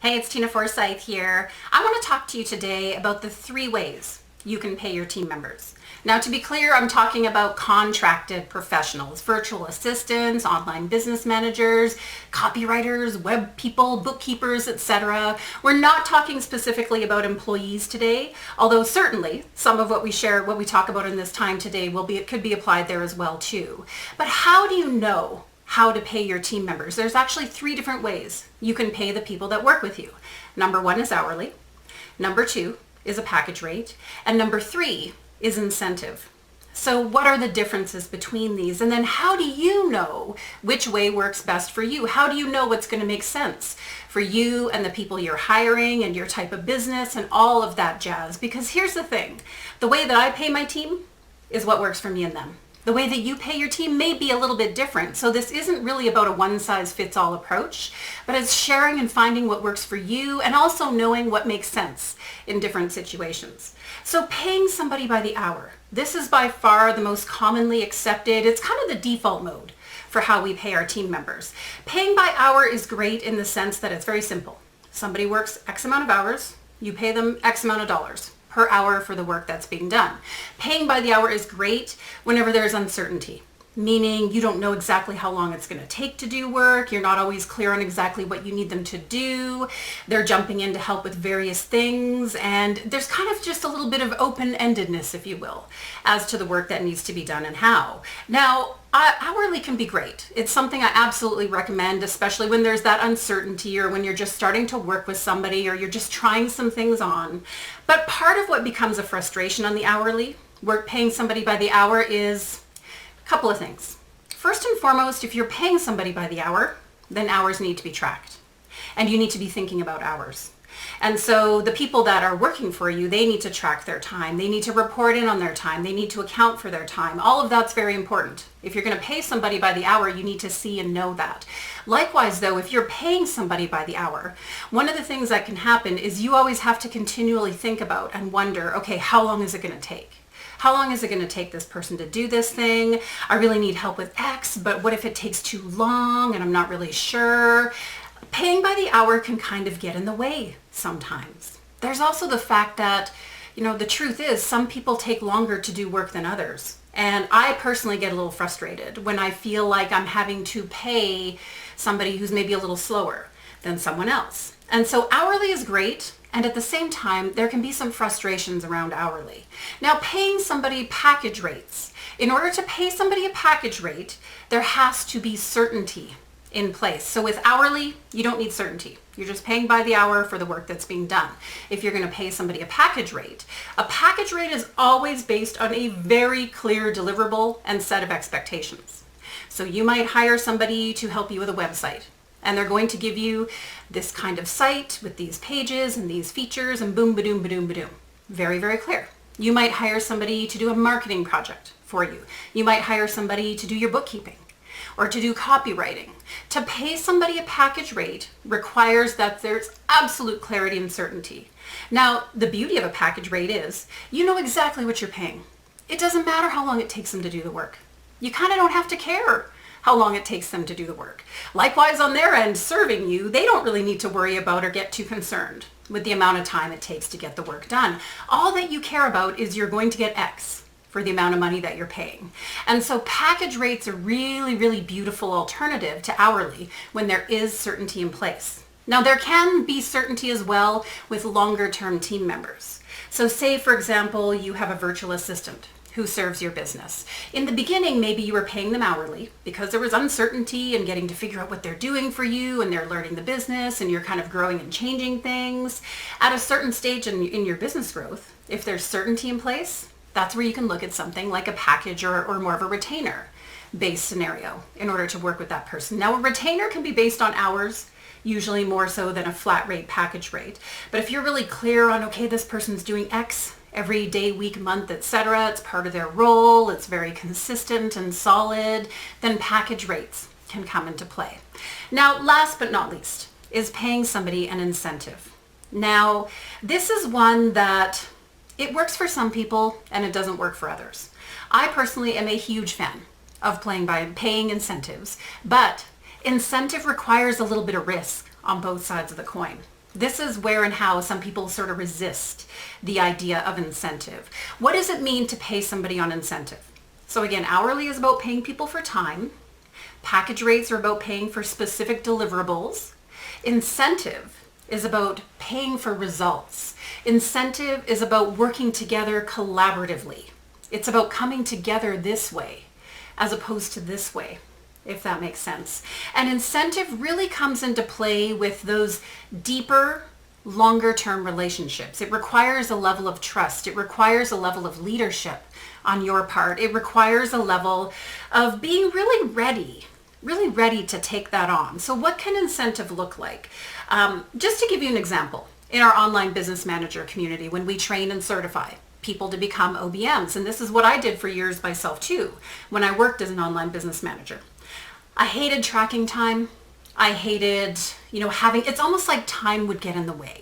Hey, it's Tina Forsyth here. I want to talk to you today about the 3 ways you can pay your team members. Now, to be clear, I'm talking about contracted professionals, virtual assistants, online business managers, copywriters, web people, bookkeepers, etc. We're not talking specifically about employees today, although certainly some of what we talk about in this time today could be applied there as well too. But how do you know how to pay your team members? There's actually 3 different ways you can pay the people that work with you. Number 1 is hourly. Number 2 is a package rate. And number 3 is incentive. So what are the differences between these? And then how do you know which way works best for you? How do you know what's going to make sense for you and the people you're hiring and your type of business and all of that jazz? Because here's the thing, the way that I pay my team is what works for me and them. The way that you pay your team may be a little bit different. So this isn't really about a one-size-fits-all approach, but it's sharing and finding what works for you and also knowing what makes sense in different situations. So paying somebody by the hour. This is by far the most commonly accepted. It's kind of the default mode for how we pay our team members. Paying by hour is great in the sense that it's very simple. Somebody works X amount of hours, you pay them X amount of dollars per hour for the work that's being done. Paying by the hour is great whenever there's uncertainty, meaning you don't know exactly how long it's going to take to do work. You're not always clear on exactly what you need them to do. They're jumping in to help with various things, and there's kind of just a little bit of open-endedness, if you will, as to the work that needs to be done and how. Now, hourly can be great. It's something I absolutely recommend, especially when there's that uncertainty or when you're just starting to work with somebody or you're just trying some things on. But part of what becomes a frustration on the hourly, paying somebody by the hour, is a couple of things. First and foremost, if you're paying somebody by the hour, then hours need to be tracked. And you need to be thinking about hours. And so the people that are working for you, they need to track their time. They need to report in on their time. They need to account for their time. All of that's very important. If you're going to pay somebody by the hour, you need to see and know that. Likewise, though, if you're paying somebody by the hour, one of the things that can happen is you always have to continually think about and wonder, okay, how long is it going to take? How long is it going to take this person to do this thing? I really need help with X, but what if it takes too long and I'm not really sure? Paying by the hour can kind of get in the way sometimes. There's also the fact that, the truth is some people take longer to do work than others. And I personally get a little frustrated when I feel like I'm having to pay somebody who's maybe a little slower than someone else. And so hourly is great. And at the same time, there can be some frustrations around hourly. Now, paying somebody package rates. In order to pay somebody a package rate, there has to be certainty in place. So with hourly, you don't need certainty. You're just paying by the hour for the work that's being done. If you're going to pay somebody a package rate is always based on a very clear deliverable and set of expectations. So you might hire somebody to help you with a website, and they're going to give you this kind of site with these pages and these features and boom, ba-doom, ba-doom, ba-doom. Very, very clear. You might hire somebody to do a marketing project for you. You might hire somebody to do your bookkeeping or to do copywriting. To pay somebody a package rate requires that there's absolute clarity and certainty. Now, the beauty of a package rate is you know exactly what you're paying. It doesn't matter how long it takes them to do the work. You kind of don't have to care how long it takes them to do the work. Likewise, on their end, serving you, they don't really need to worry about or get too concerned with the amount of time it takes to get the work done. All that you care about is you're going to get X for the amount of money that you're paying. And so package rates are really, really beautiful alternative to hourly when there is certainty in place. Now, there can be certainty as well with longer term team members. So say, for example, you have a virtual assistant who serves your business. In the beginning, maybe you were paying them hourly because there was uncertainty and getting to figure out what they're doing for you, and they're learning the business and you're kind of growing and changing things. At a certain stage in your business growth, if there's certainty in place, that's where you can look at something like a package or more of a retainer based scenario in order to work with that person. Now, a retainer can be based on hours, usually more so than a flat rate package rate. But if you're really clear on, okay, this person's doing X every day, week, month, etc., it's part of their role, it's very consistent and solid, then package rates can come into play. Now, last but not least is paying somebody an incentive. Now, this is one that it works for some people and it doesn't work for others. I personally am a huge fan of paying incentives, but incentive requires a little bit of risk on both sides of the coin. This is where and how some people sort of resist the idea of incentive. What does it mean to pay somebody on incentive? So again, hourly is about paying people for time. Package rates are about paying for specific deliverables. Incentive is about paying for results. Incentive is about working together collaboratively. It's about coming together this way as opposed to this way, if that makes sense. And incentive really comes into play with those deeper, longer term relationships. It requires a level of trust. It requires a level of leadership on your part. It requires a level of being really ready to take that on. So what can incentive look like? Just to give you an example, in our online business manager community, when we train and certify people to become OBMs, and this is what I did for years myself too, when I worked as an online business manager. I hated tracking time. I hated, it's almost like time would get in the way.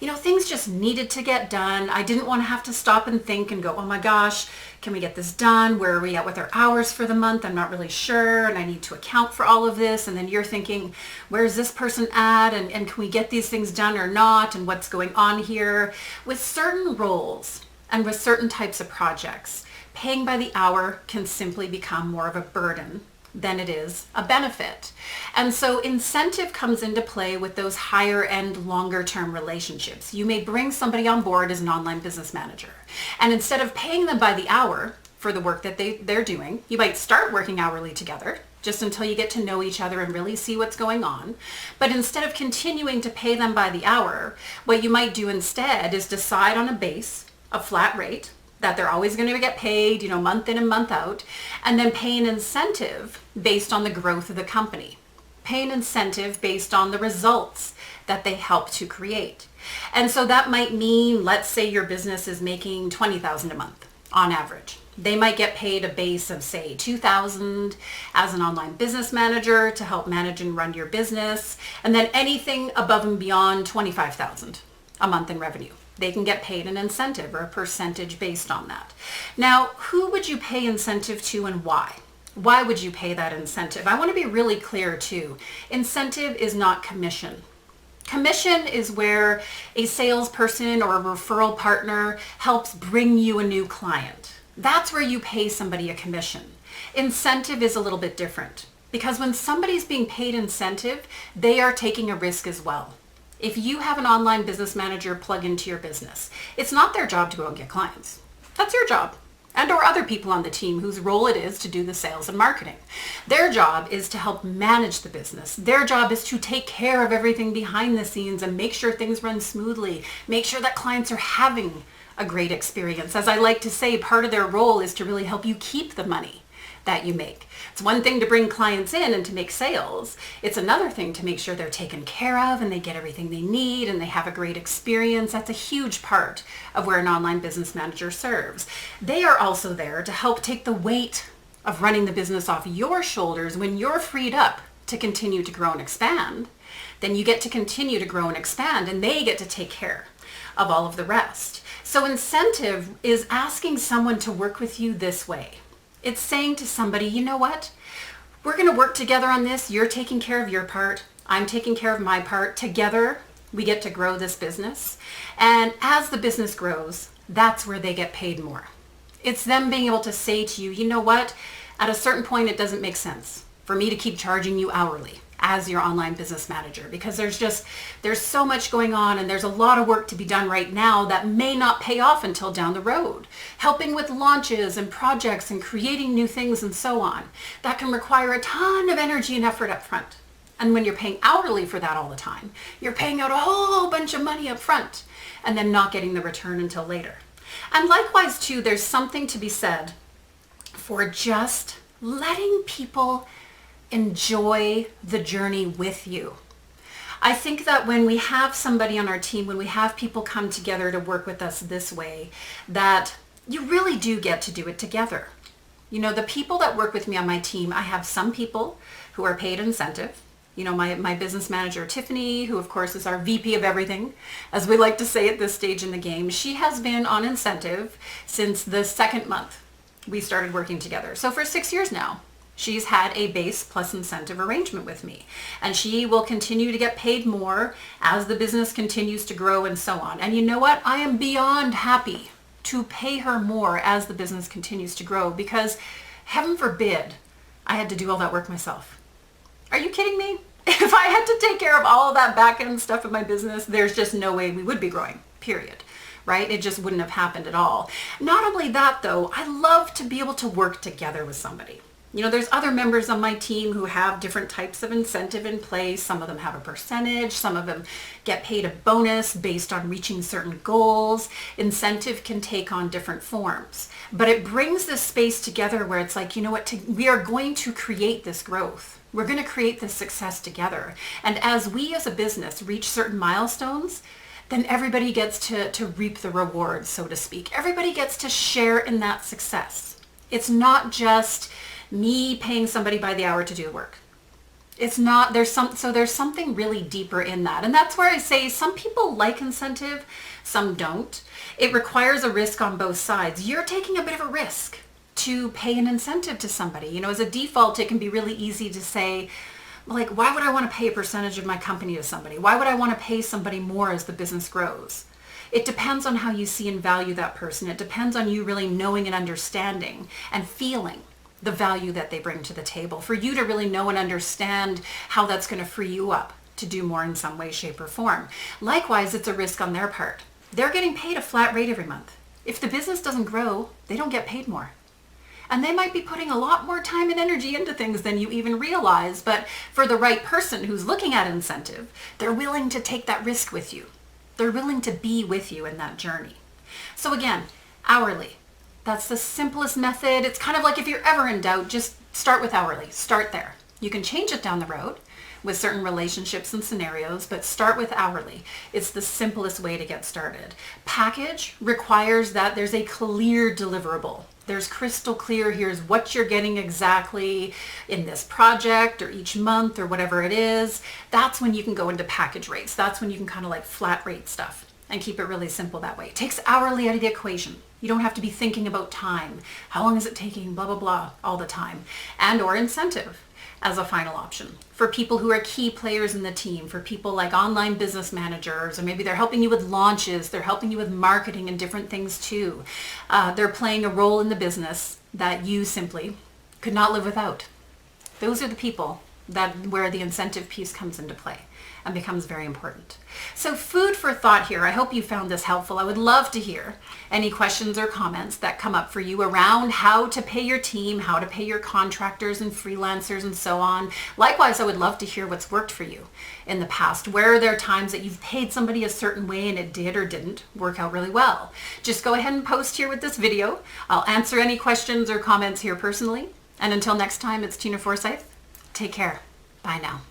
Things just needed to get done. I didn't want to have to stop and think and go, oh my gosh, can we get this done? Where are we at with our hours for the month? I'm not really sure. And I need to account for all of this. And then you're thinking, where's this person at? And can we get these things done or not? And what's going on here? With certain roles and with certain types of projects, paying by the hour can simply become more of a burden than it is a benefit. And so incentive comes into play with those higher end, longer term relationships. You may bring somebody on board as an online business manager, and instead of paying them by the hour for the work that they're doing, you might start working hourly together just until you get to know each other and really see what's going on. But instead of continuing to pay them by the hour, what you might do instead is decide on a base, a flat rate, that they're always going to get paid, month in and month out, and then pay an incentive based on the growth of the company. Pay an incentive based on the results that they help to create. And so that might mean, let's say your business is making $20,000 a month on average. They might get paid a base of, say, $2,000 as an online business manager to help manage and run your business, and then anything above and beyond $25,000 a month in revenue. They can get paid an incentive or a percentage based on that. Now, who would you pay incentive to and why? Why would you pay that incentive? I want to be really clear too. Incentive is not commission. Commission is where a salesperson or a referral partner helps bring you a new client. That's where you pay somebody a commission. Incentive is a little bit different because when somebody's being paid incentive, they are taking a risk as well. If you have an online business manager plug into your business, it's not their job to go and get clients. That's your job. And or other people on the team whose role it is to do the sales and marketing. Their job is to help manage the business. Their job is to take care of everything behind the scenes and make sure things run smoothly, make sure that clients are having a great experience. As I like to say, part of their role is to really help you keep the money that you make. It's one thing to bring clients in and to make sales. It's another thing to make sure they're taken care of and they get everything they need and they have a great experience. That's a huge part of where an online business manager serves. They are also there to help take the weight of running the business off your shoulders when you're freed up to continue to grow and expand. Then you get to continue to grow and expand and they get to take care of all of the rest. So incentive is asking someone to work with you this way. It's saying to somebody, you know what? We're going to work together on this. You're taking care of your part. I'm taking care of my part. Together, we get to grow this business. And as the business grows, that's where they get paid more. It's them being able to say to you, you know what? At a certain point, it doesn't make sense for me to keep charging you hourly as your online business manager because there's so much going on and there's a lot of work to be done right now that may not pay off until down the road. Helping with launches and projects and creating new things and so on. That can require a ton of energy and effort up front. And when you're paying hourly for that all the time, you're paying out a whole bunch of money up front and then not getting the return until later. And likewise too, there's something to be said for just letting people enjoy the journey with you. I think that when we have somebody on our team, when we have people come together to work with us this way, that you really do get to do it together. The people that work with me on my team, I have some people who are paid incentive. My business manager, Tiffany, who of course is our VP of everything, as we like to say at this stage in the game, she has been on incentive since the second month we started working together. So for 6 years now, She's had a base plus incentive arrangement with me, and she will continue to get paid more as the business continues to grow and so on. And you know what? I am beyond happy to pay her more as the business continues to grow, because heaven forbid I had to do all that work myself. Are you kidding me? If I had to take care of all of that back end stuff in my business, there's just no way we would be growing, period. Right? It just wouldn't have happened at all. Not only that though, I love to be able to work together with somebody. You know, there's other members on my team who have different types of incentive in place. Some of them have a percentage. Some of them get paid a bonus based on reaching certain goals. Incentive can take on different forms. But it brings this space together where it's like, you know what, we are going to create this growth. We're going to create this success together. And as we as a business reach certain milestones, then everybody gets to reap the rewards, so to speak. Everybody gets to share in that success. It's not just me paying somebody by the hour to do the work. It's not, there's something really deeper in that. And that's where I say some people like incentive, some don't. It requires a risk on both sides. You're taking a bit of a risk to pay an incentive to somebody. You know, as a default, it can be really easy to say, like, why would I want to pay a percentage of my company to somebody? Why would I want to pay somebody more as the business grows? It depends on how you see and value that person. It depends on you really knowing and understanding and feeling the value that they bring to the table, for you to really know and understand how that's going to free you up to do more in some way, shape, or form. Likewise, it's a risk on their part. They're getting paid a flat rate every month. If the business doesn't grow, they don't get paid more. And they might be putting a lot more time and energy into things than you even realize, but for the right person who's looking at incentive, they're willing to take that risk with you. They're willing to be with you in that journey. So again, hourly. That's the simplest method. It's kind of like if you're ever in doubt, just start with hourly. Start there. You can change it down the road with certain relationships and scenarios, but start with hourly. It's the simplest way to get started. Package requires that there's a clear deliverable. There's crystal clear, here's what you're getting exactly in this project or each month or whatever it is. That's when you can go into package rates. That's when you can kind of like flat rate stuff and keep it really simple that way. It takes hourly out of the equation. You don't have to be thinking about time. How long is it taking? Blah, blah, blah, all the time. And or incentive as a final option for people who are key players in the team, for people like online business managers, or maybe they're helping you with launches, they're helping you with marketing and different things too. They're playing a role in the business that you simply could not live without. Those are the people where the incentive piece comes into play and becomes very important. So food for thought here. I hope you found this helpful. I would love to hear any questions or comments that come up for you around how to pay your team, how to pay your contractors and freelancers and so on. Likewise, I would love to hear what's worked for you in the past. Where are there times that you've paid somebody a certain way and it did or didn't work out really well? Just go ahead and post here with this video. I'll answer any questions or comments here personally. And until next time, it's Tina Forsyth. Take care. Bye now.